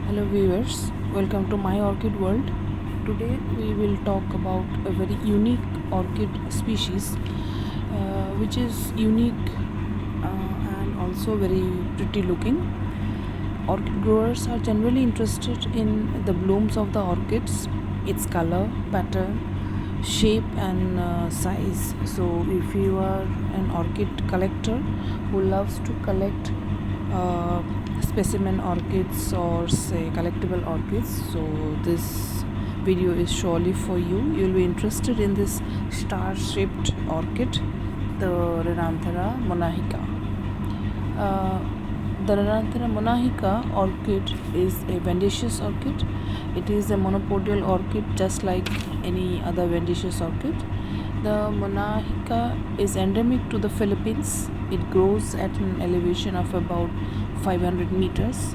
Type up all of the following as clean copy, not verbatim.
Hello viewers, welcome to my orchid world. Today we will talk about a very unique orchid species which is unique and also very pretty looking. Orchid growers are generally interested in the blooms of the orchids, its color, pattern, shape and size. So if you are an orchid collector who loves to collect uh, specimen orchids or say collectible orchids, so this video is surely for you. You'll be interested in this star shaped orchid, the Renanthera monachica. uh, the Renanthera monachica orchid is a vandaceous orchid. It is a monopodial orchid just like any other vandaceous orchid. The monachica is endemic to the Philippines. It grows at an elevation of about 500 meters.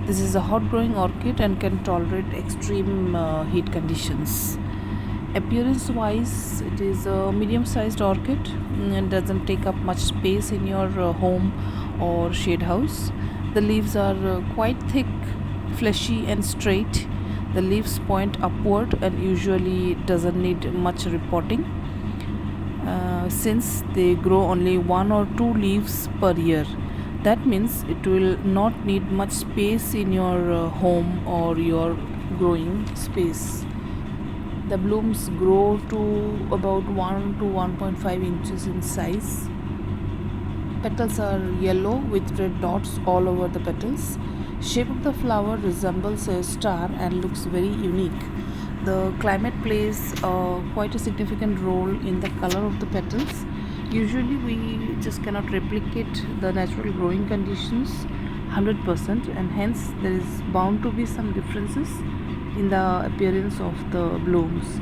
This is a hot growing orchid and can tolerate extreme heat conditions. Appearance wise, it is a medium sized orchid and doesn't take up much space in your home or shade house. The leaves are quite thick, fleshy and straight. The leaves point upward and usually doesn't need much repotting since they grow only one or two leaves per year. That means it will not need much space in your home or your growing space. The blooms grow to about 1 to 1.5 inches in size. Petals are yellow with red dots all over the petals. Shape of the flower resembles a star and looks very unique. The climate plays quite a significant role in the color of the petals. Usually we just cannot replicate the natural growing conditions 100%, and hence there is bound to be some differences in the appearance of the blooms.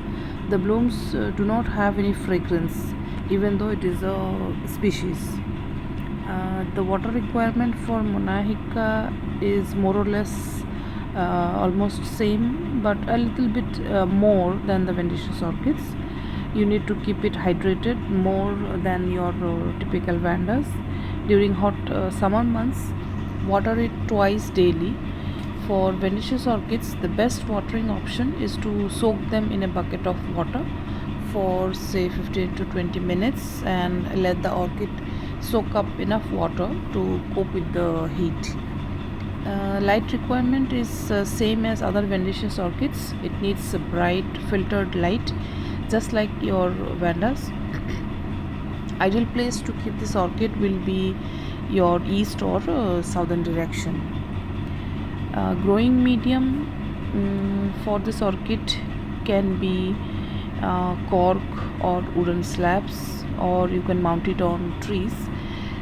The blooms do not have any fragrance even though it is a species. The water requirement for monachica is more or less almost same, but a little bit more than the vandaceous orchids. You need to keep it hydrated more than your typical vandas. During hot summer months, water it twice daily. For vandaceous orchids, the best watering option is to soak them in a bucket of water for say 15 to 20 minutes and let the orchid soak up enough water to cope with the heat. Light requirement is same as other vandaceous orchids. It needs a bright filtered light just like your vandas. Ideal place to keep this orchid will be your east or southern direction. Growing medium for this orchid can be cork or wooden slabs, or you can mount it on trees.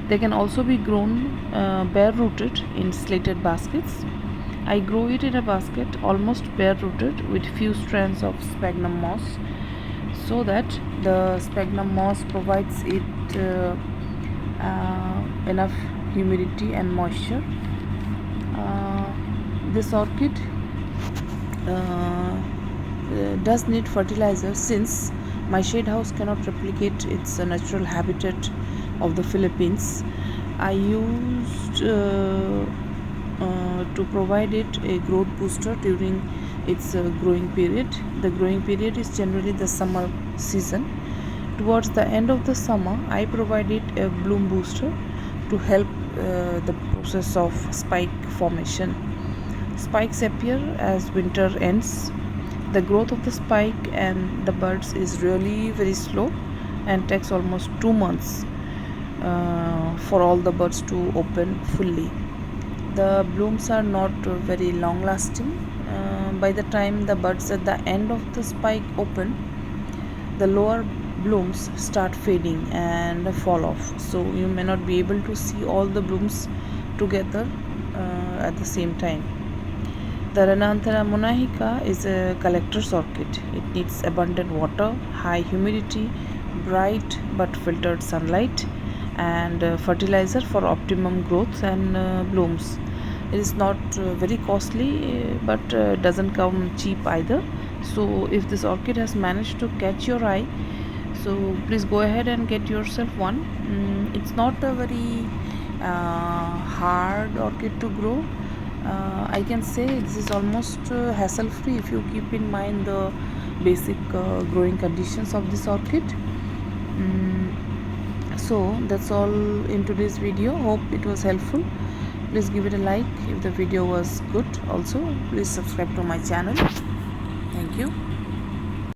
They can also be grown bare rooted in slated baskets. I grow it in a basket almost bare rooted with few strands of sphagnum moss, so that the sphagnum moss provides it enough humidity and moisture. This orchid does need fertilizer since my shade house cannot replicate its natural habitat of the Philippines. I used to provide it a growth booster during its growing period. The growing period is generally the summer season. Towards the end of the summer, I provide it a bloom booster to help the process of spike formation. Spikes appear as winter ends. The growth of the spike and the buds is really very slow and takes almost 2 months for all the buds to open fully. The blooms are not very long lasting. By the time the buds at the end of the spike open, the lower blooms start fading and fall off, so you may not be able to see all the blooms together at the same time. The Renanthera monachica is a collector's orchid. It needs abundant water, high humidity, bright but filtered sunlight, and fertilizer for optimum growth and blooms. It is not very costly, but doesn't come cheap either. So, if this orchid has managed to catch your eye, so please go ahead and get yourself one. It's not a very hard orchid to grow. I can say this is almost hassle free if you keep in mind the basic growing conditions of this orchid. So that's all in today's video. Hope it was helpful. Please give it a like if the video was good. Also please subscribe to my channel. Thank you.